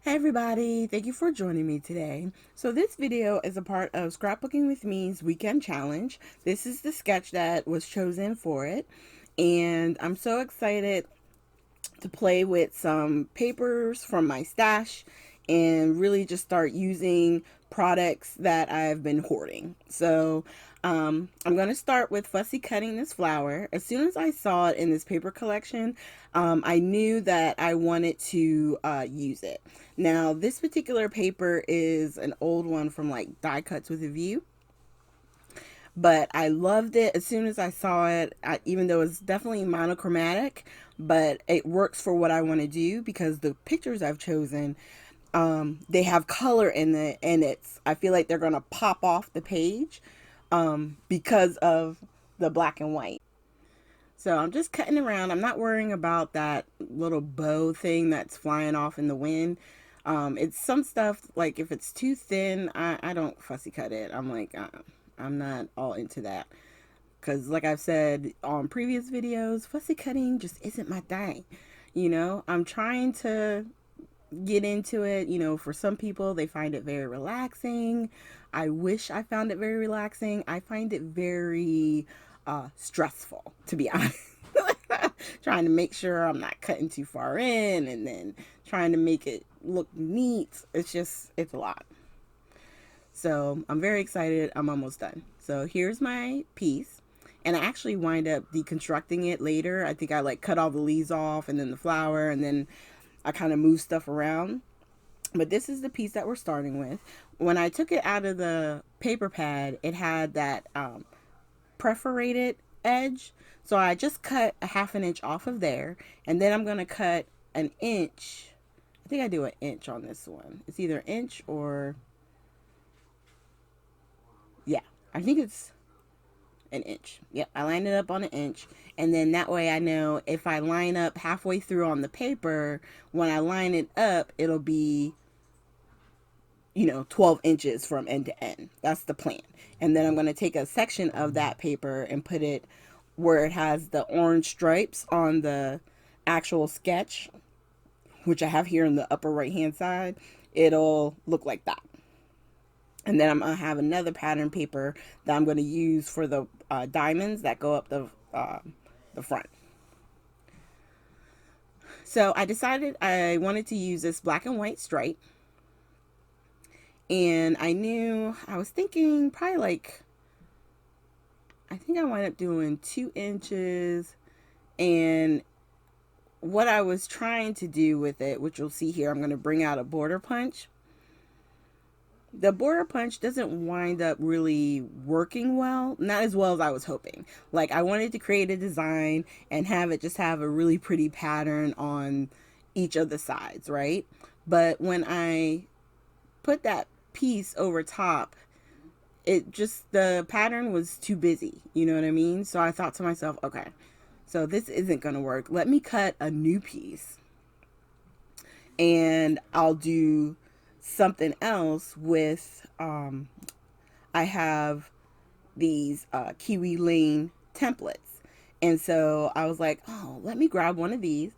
Hey everybody, thank you for joining me today. So this video is a part of Scrapbooking with Me's weekend challenge. This is the sketch that was chosen for it, and I'm so excited to play with some papers from my stash and really just start using products that I've been hoarding. So I'm going to start with fussy cutting this flower. As soon as I saw it in this paper collection, I knew that I wanted to use it. Now, this particular paper is an old one from like Die Cuts with a View, but I loved it as soon as I saw it, even though it's definitely monochromatic, but it works for what I want to do because the pictures I've chosen, they have color in it, and I feel like they're going to pop off the page because of the black and white. So I'm just cutting around. I'm not worrying about that little bow thing that's flying off in the wind. It's some stuff, like if it's too thin, I don't fussy cut it. I'm like, I'm not all into that. Because like I've said on previous videos, fussy cutting just isn't my thing. I'm trying to get into it. For some people, they find it very relaxing. I wish I found it very relaxing. I find it very stressful, to be honest. Trying to make sure I'm not cutting too far in and then trying to make it look neat. It's a lot. So I'm very excited. I'm almost done. So here's my piece. And I actually wind up deconstructing it later. I think I like cut all the leaves off and then the flower, and then I kind of move stuff around. But this is the piece that we're starting with. When I took it out of the paper pad, it had that perforated edge. So I just cut a half an inch off of there. And then I'm going to cut an inch. I think I do an inch on this one. It's either an inch or, yeah, I think it's an inch. Yep, I lined it up on an inch. And then that way I know if I line up halfway through on the paper, when I line it up, it'll be 12 inches from end to end. That's the plan. And then I'm going to take a section of that paper and put it where it has the orange stripes on the actual sketch, which I have here in the upper right hand side. It'll look like that. And then I'm going to have another pattern paper that I'm going to use for the diamonds that go up the front. So I decided I wanted to use this black and white stripe. And I was thinking probably like, I think I wound up doing 2 inches. And what I was trying to do with it, which you'll see here, I'm going to bring out a border punch. The border punch doesn't wind up really working well, not as well as I was hoping. Like, I wanted to create a design and have it just have a really pretty pattern on each of the sides, right? But when I put that piece over top, the pattern was too busy, you know what I mean? So I thought to myself, okay, so this isn't going to work. Let me cut a new piece and I'll do something else with, I have these Kiwi Lane templates. And so I was like, oh, let me grab one of these.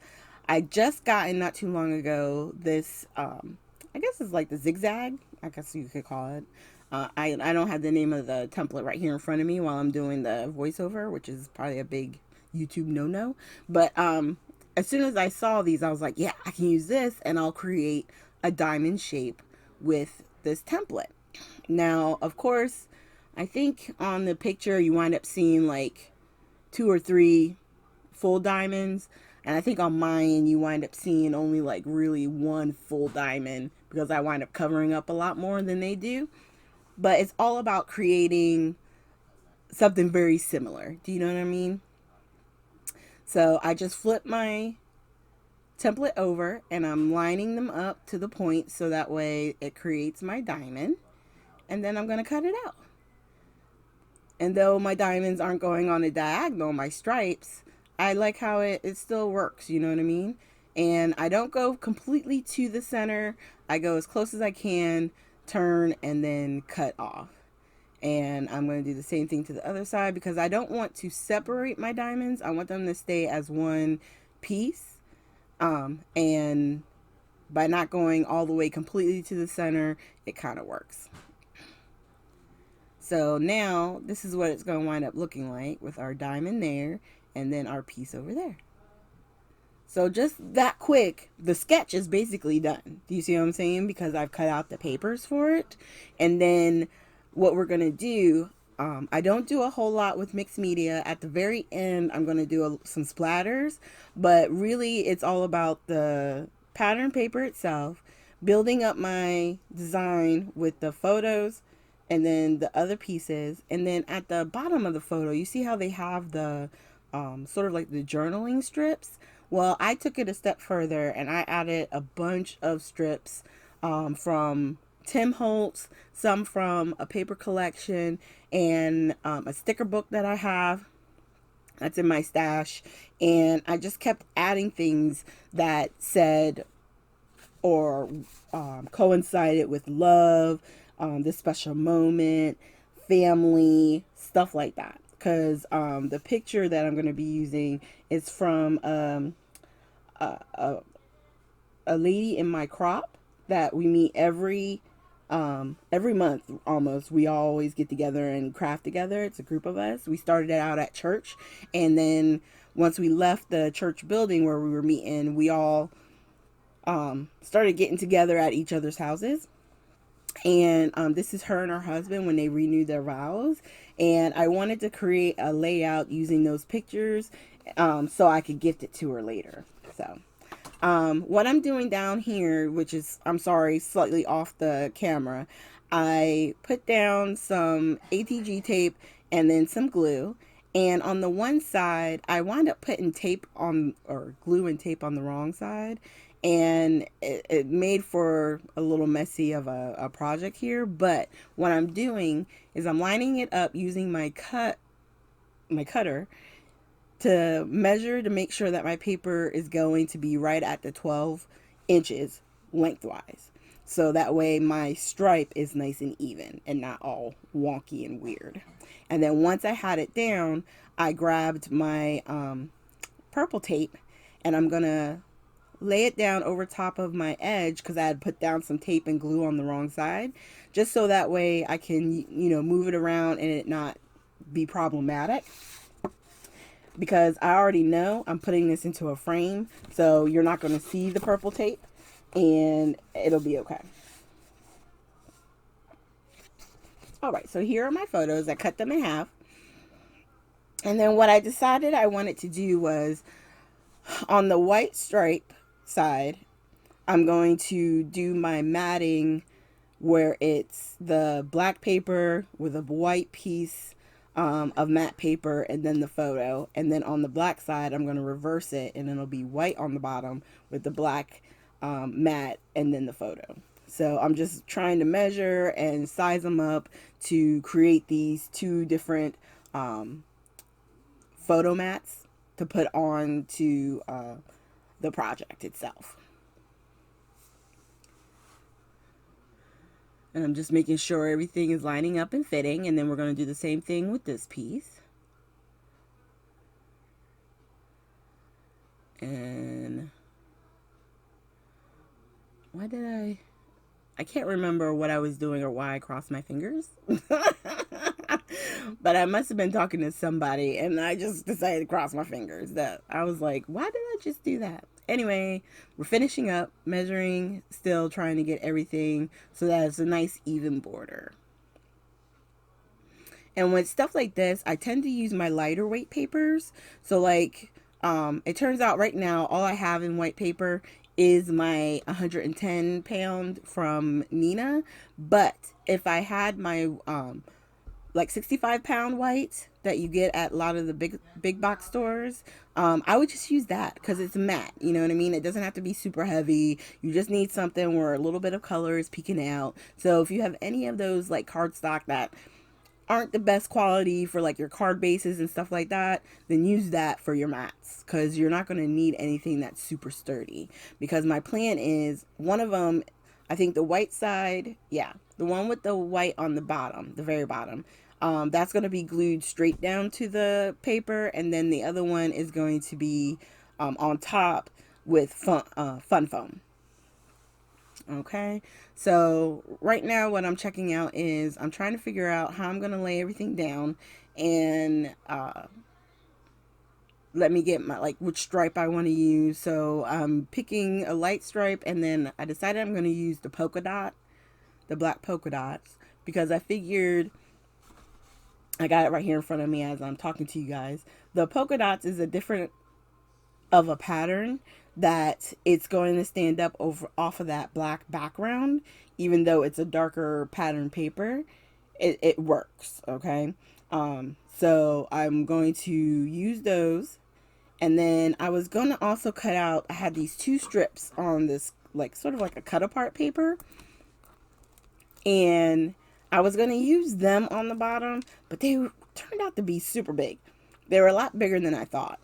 I just gotten not too long ago this, I guess it's like the zigzag, I guess you could call it. I don't have the name of the template right here in front of me while I'm doing the voiceover, which is probably a big YouTube no-no. But as soon as I saw these, I was like, yeah, I can use this and I'll create a diamond shape with this template. Now, of course, I think on the picture you wind up seeing like 2 or 3 full diamonds. And I think on mine you wind up seeing only like really 1 full diamond because I wind up covering up a lot more than they do. But it's all about creating something very similar. Do you know what I mean? So I just flip my template over and I'm lining them up to the point so that way it creates my diamond. And then I'm going to cut it out. And though my diamonds aren't going on a diagonal, my stripes, I like how it still works, you know what I mean? And I don't go completely to the center. I go as close as I can, turn, and then cut off. And I'm going to do the same thing to the other side because I don't want to separate my diamonds. I want them to stay as one piece. And by not going all the way completely to the center, it kind of works. So now this is what it's going to wind up looking like with our diamond there and then our piece over there. So just that quick, the sketch is basically done. Do you see what I'm saying? Because I've cut out the papers for it. And then what we're going to do, I don't do a whole lot with mixed media. At the very end, I'm going to do some splatters. But really, it's all about the pattern paper itself, building up my design with the photos and then the other pieces. And then at the bottom of the photo, you see how they have the sort of like the journaling strips. Well, I took it a step further and I added a bunch of strips from Tim Holtz, some from a paper collection, and a sticker book that I have that's in my stash. And I just kept adding things that said or coincided with love, this special moment, family, stuff like that. Because the picture that I'm going to be using is from a lady in my crop that we meet every month almost. We always get together and craft together. It's a group of us. We started it out at church, and then once we left the church building where we were meeting, we all started getting together at each other's houses. And this is her and her husband when they renewed their vows. And I wanted to create a layout using those pictures so I could gift it to her later. So what I'm doing down here, which is, I'm sorry, slightly off the camera, I put down some ATG tape and then some glue. And on the one side, I wound up putting tape on, or glue and tape on the wrong side. And it made for a little messy of a project here. But what I'm doing is I'm lining it up using my cutter to measure to make sure that my paper is going to be right at the 12 inches lengthwise. So that way my stripe is nice and even and not all wonky and weird. And then once I had it down, I grabbed my purple tape and I'm going to lay it down over top of my edge because I had put down some tape and glue on the wrong side, just so that way I can, move it around and it not be problematic. Because I already know I'm putting this into a frame, so you're not going to see the purple tape and it'll be okay. Alright, so here are my photos. I cut them in half. And then what I decided I wanted to do was, on the white stripe side, I'm going to do my matting where it's the black paper with a white piece of matte paper and then the photo. And then on the black side, I'm going to reverse it and it'll be white on the bottom with the black matte and then the photo. So I'm just trying to measure and size them up to create these two different photo mats to put on to the project itself. And I'm just making sure everything is lining up and fitting, and then we're going to do the same thing with this piece. And why did I can't remember what I was doing or why I crossed my fingers. But I must have been talking to somebody and I just decided to cross my fingers. That I was like, why did I just do that? Anyway, we're finishing up, measuring, still trying to get everything so that it's a nice even border. And with stuff like this, I tend to use my lighter weight papers. So like, it turns out right now, all I have in white paper is my 110 pound from Nina. But if I had my like 65 pound white that you get at a lot of the big box stores, I would just use that because it's matte. You know what I mean? It doesn't have to be super heavy. You just need something where a little bit of color is peeking out. So if you have any of those like cardstock that aren't the best quality for like your card bases and stuff like that, then use that for your mats because you're not going to need anything that's super sturdy. Because my plan is one of them, I think the white side, yeah, the one with the white on the bottom, the very bottom, that's going to be glued straight down to the paper, and then the other one is going to be on top with fun foam. Okay, so right now what I'm checking out is I'm trying to figure out how I'm going to lay everything down, and let me get my, like, which stripe I want to use. So I'm picking a light stripe, and then I decided I'm going to use the polka dot, the black polka dots, because I figured, I got it right here in front of me as I'm talking to you guys. The polka dots is a different of a pattern that it's going to stand up over off of that black background, even though it's a darker pattern paper. It works. Okay, so I'm going to use those, and then I was going to also cut out, I had these two strips on this, like, sort of like a cut apart paper, and I was going to use them on the bottom, but they turned out to be super big. They were a lot bigger than I thought.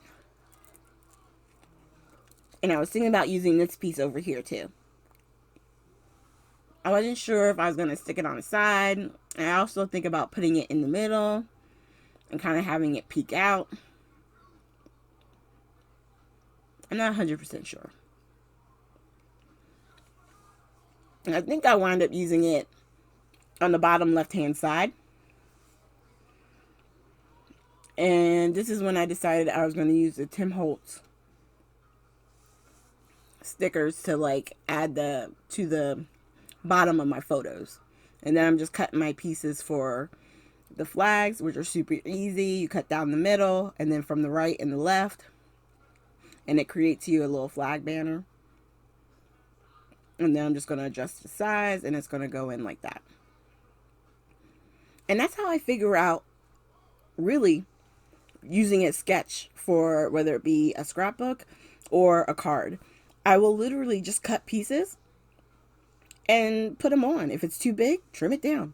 And I was thinking about using this piece over here too. I wasn't sure if I was going to stick it on the side. And I also think about putting it in the middle and kind of having it peek out. I'm not 100% sure. And I think I wound up using it on the bottom left-hand side. And this is when I decided I was going to use the Tim Holtz stickers to, like, add to the bottom of my photos. And then I'm just cutting my pieces for the flags, which are super easy. You cut down the middle, and then from the right and the left, and it creates you a little flag banner. And then I'm just going to adjust the size, and it's going to go in like that. And that's how I figure out, really, using a sketch for whether it be a scrapbook or a card. I will literally just cut pieces and put them on. If it's too big, trim it down.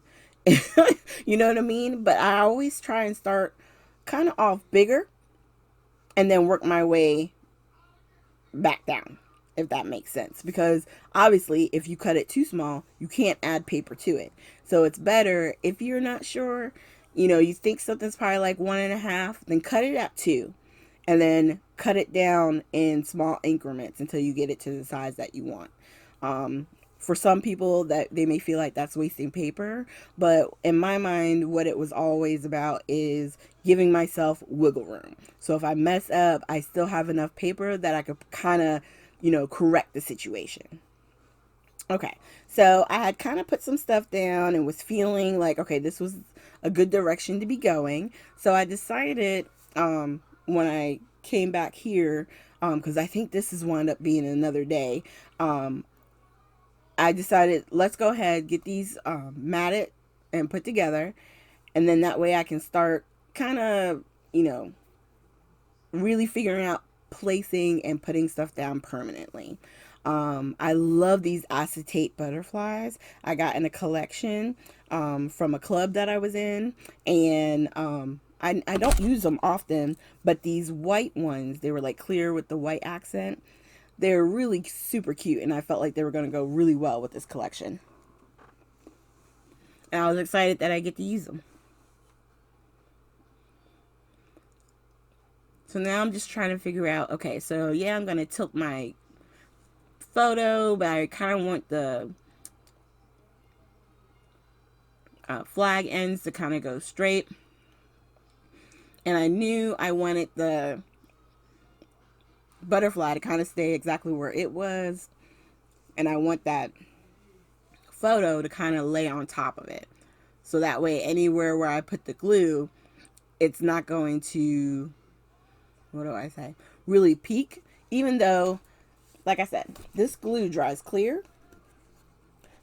You know what I mean? But I always try and start kind of off bigger and then work my way back down, if that makes sense. Because obviously, if you cut it too small, you can't add paper to it. So it's better, if you're not sure, you think something's probably like 1.5, then cut it at 2. And then cut it down in small increments until you get it to the size that you want. For some people, that they may feel like that's wasting paper, but in my mind, what it was always about is giving myself wiggle room. So if I mess up, I still have enough paper that I could kind of, correct the situation. Okay, so I had kind of put some stuff down and was feeling like, okay, this was a good direction to be going. So I decided, when I came back here, because I think this is wound up being another day, I decided, let's go ahead, get these matted and put together, and then that way I can start kind of, really figuring out placing and putting stuff down permanently. I love these acetate butterflies. I got in a collection from a club that I was in, and I don't use them often, but these white ones, they were like clear with the white accent. They're really super cute, and I felt like they were going to go really well with this collection. And I was excited that I get to use them. So now I'm just trying to figure out, okay, so yeah, I'm going to tilt my photo, but I kind of want the flag ends to kind of go straight. And I knew I wanted the butterfly to kind of stay exactly where it was, and I want that photo to kind of lay on top of it, so that way anywhere where I put the glue, it's not going to, really peak, even though, like I said, this glue dries clear.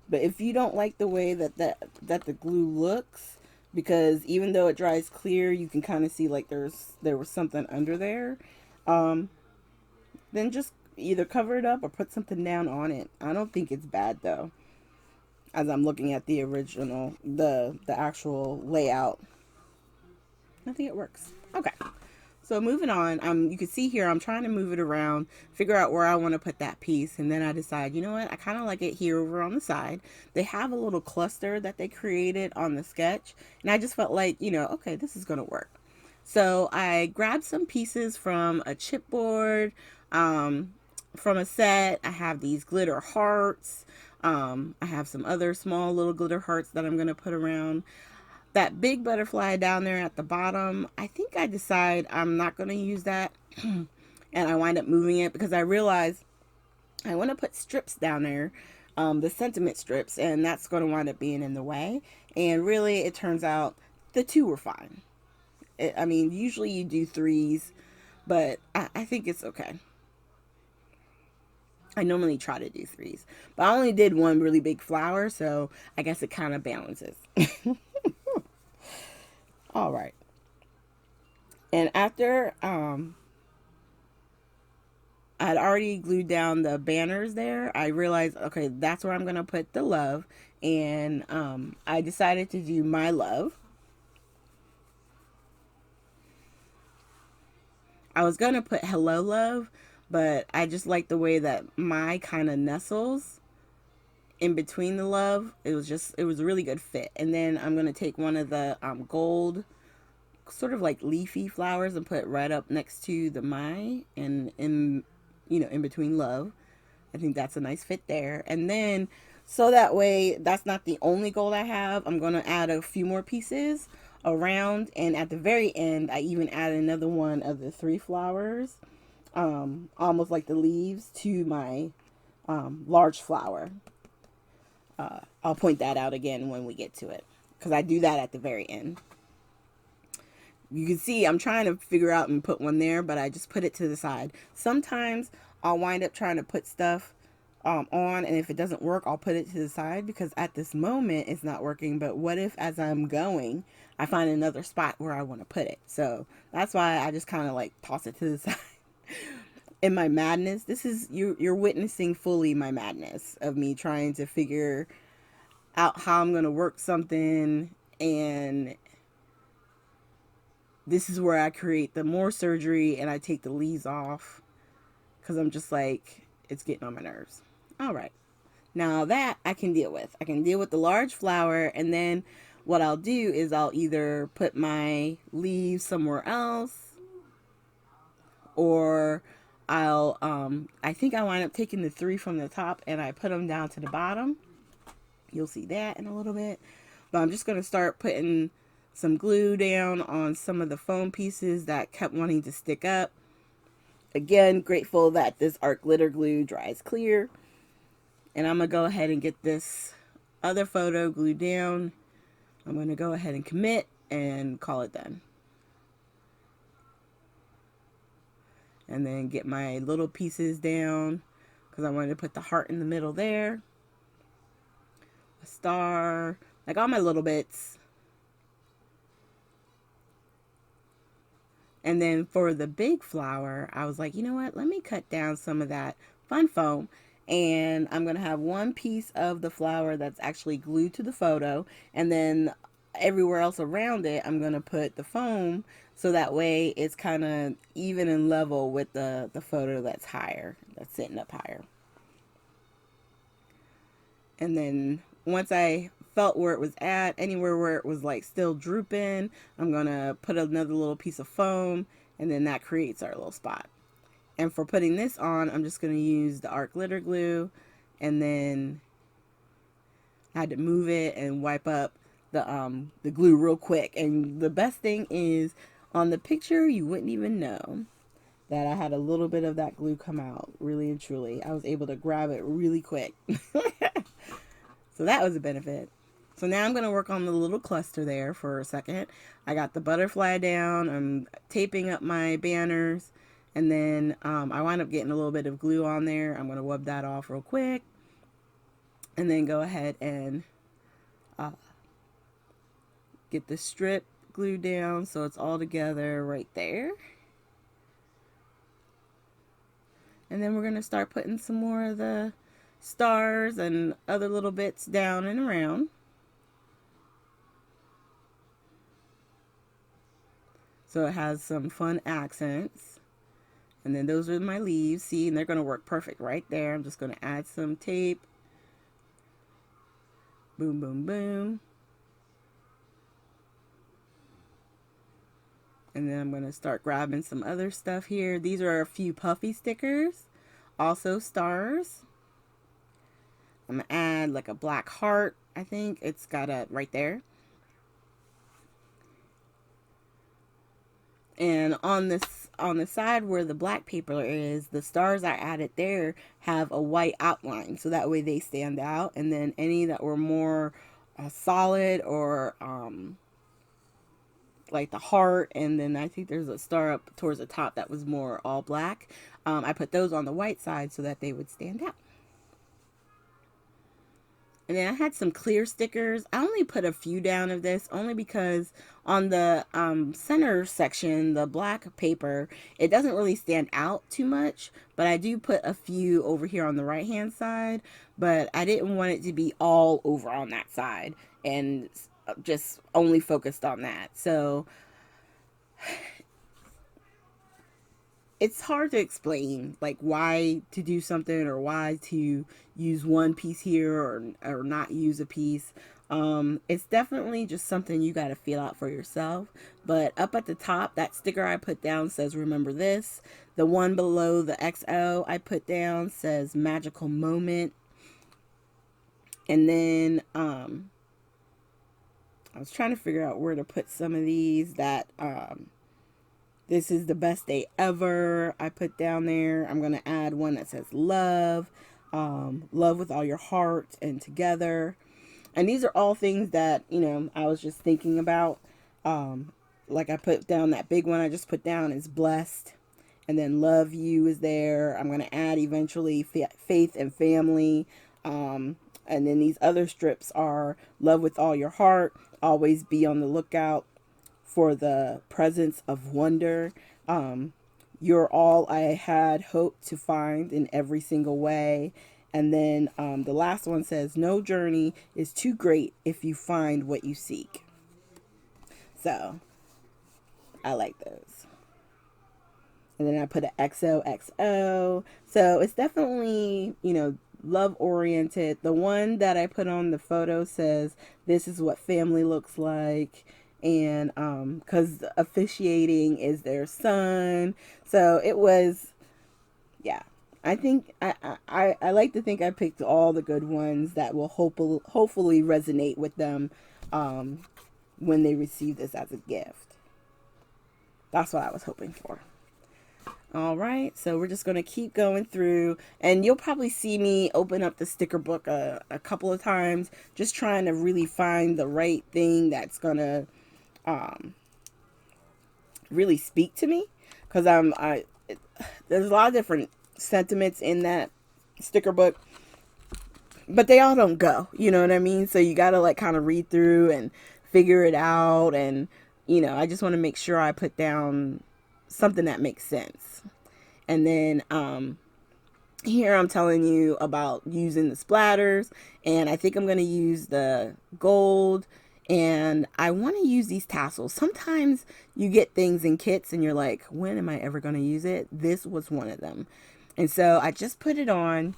But if you don't like the way that the glue looks, because even though it dries clear, you can kind of see like there was something under there, then just either cover it up or put something down on it. I don't think it's bad though, as I'm looking at the original, the actual layout. I think it works. Okay, so moving on, you can see here I'm trying to move it around, figure out where I want to put that piece, and then I decide, you know what, I kind of like it here over on the side. They have a little cluster that they created on the sketch, and I just felt like, okay, this is going to work. So I grabbed some pieces from a chipboard, from a set. I have these glitter hearts. I have some other small little glitter hearts that I'm going to put around. That big butterfly down there at the bottom, I think I decide I'm not going to use that. And I wind up moving it because I realize I want to put strips down there, the sentiment strips, and that's going to wind up being in the way. And really, it turns out the two were fine. I mean, usually you do threes, but I think it's okay. I normally try to do threes, but I only did one really big flower, so I guess it kind of balances. All right. And after I'd already glued down the banners there, I realized, okay, that's where I'm going to put the love. And I decided to do my love. I was going to put hello love, but I just like the way that my kind of nestles in between the love. It was a really good fit. And then I'm going to take one of the gold sort of like leafy flowers and put it right up next to the my and in between love. I think that's a nice fit there. And then so that way that's not the only gold I have. I'm going to add a few more pieces around, and at the very end I even add another one of the 3 flowers, almost like the leaves, to my large flower. I'll point that out again when we get to it, because I do that at the very end. You can see I'm trying to figure out and put one there, but I just put it to the side. Sometimes I'll wind up trying to put stuff on, and if it doesn't work, I'll put it to the side because at this moment it's not working. But what if as I'm going, I find another spot where I want to put it? So that's why I just kind of like toss it to the side. In my madness, this is you're witnessing fully my madness of me trying to figure out how I'm going to work something, and this is where I create the more surgery and I take the leaves off because I'm just like, it's getting on my nerves. All right. Now that I can deal with. I can deal with the large flower, and then what I'll do is I'll either put my leaves somewhere else, or I'll, I think I wind up taking the 3 from the top and I put them down to the bottom. You'll see that in a little bit. But I'm just going to start putting some glue down on some of the foam pieces that kept wanting to stick up. Again, grateful that this art glitter glue dries clear. And I'm going to go ahead and get this other photo glued down. I'm going to go ahead and commit and call it done. And then get my little pieces down because I wanted to put the heart in the middle there. A star, like all my little bits. And then for the big flower, I was like, you know what? Let me cut down some of that fun foam. And I'm going to have one piece of the flower that's actually glued to the photo. And then everywhere else around it, I'm going to put the foam. So that way it's kind of even and level with the photo that's higher, that's sitting up higher. And then once I felt where it was at, anywhere where it was like still drooping, I'm going to put another little piece of foam, and then that creates our little spot. And for putting this on, I'm just going to use the art glitter glue, and then I had to move it and wipe up the glue real quick. And the best thing is, on the picture, you wouldn't even know that I had a little bit of that glue come out, really and truly. I was able to grab it really quick. So that was a benefit. So now I'm going to work on the little cluster there for a second. I got the butterfly down. I'm taping up my banners. And then I wind up getting a little bit of glue on there. I'm going to rub that off real quick. And then go ahead and get the strip glued down so it's all together right there. And then we're going to start putting some more of the stars and other little bits down and around. So it has some fun accents. And then those are my leaves. See, and they're going to work perfect right there. I'm just going to add some tape. Boom, boom, boom. And then I'm going to start grabbing some other stuff here. These are a few puffy stickers. Also stars. I'm gonna add like a black heart. I think it's got a right there. And on the side where the black paper is, the stars I added there have a white outline, so that way they stand out. And then any that were more solid, or like the heart, and then I think there's a star up towards the top that was more all black, I put those on the white side so that they would stand out. And then I had some clear stickers. I only put a few down of this only because on the center section, the black paper, it doesn't really stand out too much. But I do put a few over here on the right hand side. But I didn't want it to be all over on that side and just only focused on that. So it's hard to explain like why to do something or why to use one piece here or not use a piece. It's definitely just something you got to feel out for yourself. But up at the top, that sticker I put down says remember this. The one below the XO I put down says magical moment. And then I was trying to figure out where to put some of these that this is the best day ever. I put down there. I'm going to add one that says love. Love with all your heart and together. And these are all things that, you know, I was just thinking about. Like I put down that big one I just put down is blessed. And then love you is there. I'm going to add eventually faith and family. And then these other strips are love with all your heart. Always be on the lookout for the presence of wonder. You're all I had hoped to find in every single way. And then the last one says, no journey is too great if you find what you seek. So I like those. And then I put an XOXO. So it's definitely, you know, love oriented. The one that I put on the photo says, this is what family looks like. And because officiating is their son. So it was, yeah. I think I like to think I picked all the good ones that will hopefully resonate with them when they receive this as a gift. That's what I was hoping for. All right, so we're just going to keep going through, and you'll probably see me open up the sticker book a couple of times, just trying to really find the right thing that's going to really speak to me, because there's a lot of different sentiments in that sticker book, but they all don't go, you know what I mean? So you got to like kind of read through and figure it out, and you know, I just want to make sure I put down something that makes sense. And then here I'm telling you about using the splatters, and I think I'm going to use the gold, and I want to use these tassels. Sometimes you get things in kits and you're like, when am I ever going to use it? This was one of them. And so I just put it on.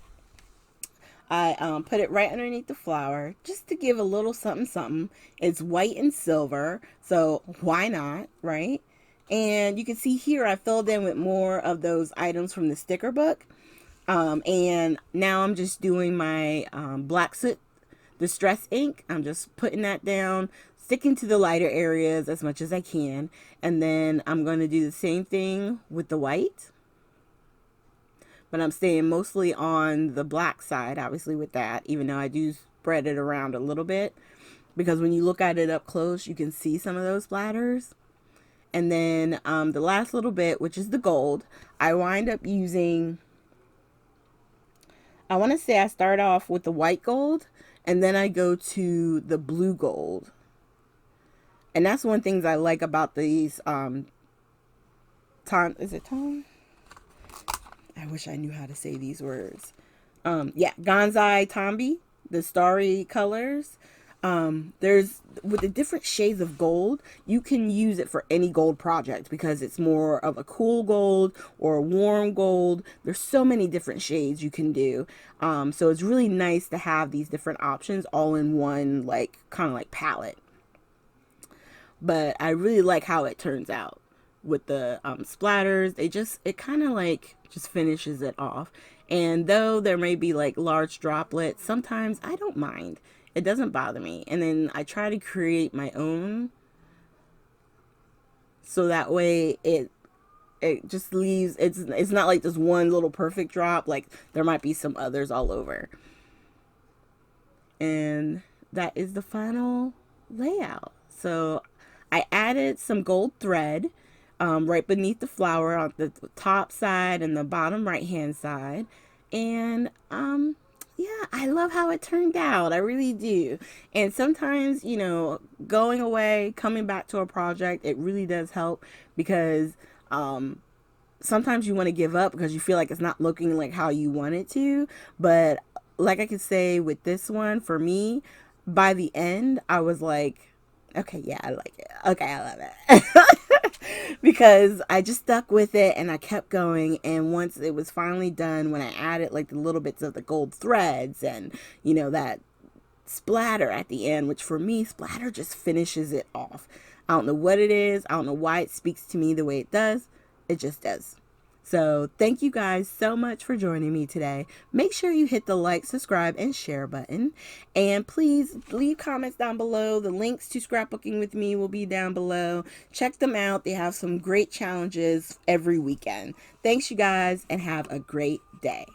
I put it right underneath the flower just to give a little something something. It's white and silver, so why not, right? And you can see here I filled in with more of those items from the sticker book. And now I'm just doing my Black Soot Distress ink. I'm just putting that down, sticking to the lighter areas as much as I can. And then I'm going to do the same thing with the white. But I'm staying mostly on the black side, obviously, with that, even though I do spread it around a little bit. Because when you look at it up close, you can see some of those splatters. And then the last little bit, which is the gold, I wind up using, I want to say I start off with the white gold, and then I go to the blue gold. And that's one of the things I like about these, is it Tom? I wish I knew how to say these words. Yeah, Gonzai Tombi, the starry colors. There's, with the different shades of gold, you can use it for any gold project because it's more of a cool gold or a warm gold. There's so many different shades you can do. So it's really nice to have these different options all in one, like, kind of like palette. But I really like how it turns out with the splatters. It kind of like just finishes it off. And though there may be like large droplets, sometimes I don't mind. It doesn't bother me. And then I try to create my own, so that way it just leaves, it's not like this one little perfect drop. Like there might be some others all over. And that is the final layout. So I added some gold thread right beneath the flower on the top side and the bottom right hand side. And yeah, I love how it turned out. I really do. And sometimes, you know, going away, coming back to a project, it really does help, because sometimes you want to give up because you feel like it's not looking like how you want it to. But like I could say with this one, for me, by the end, I was like, okay, yeah, I like it. Okay, I love it. Because I just stuck with it and I kept going. And once it was finally done, when I added like the little bits of the gold threads and, you know, that splatter at the end, which for me, splatter just finishes it off. I don't know what it is. I don't know why it speaks to me the way it does. It just does. So thank you guys so much for joining me today. Make sure you hit the like, subscribe, and share button. And please leave comments down below. The links to scrapbooking with me will be down below. Check them out. They have some great challenges every weekend. Thanks, you guys, and have a great day.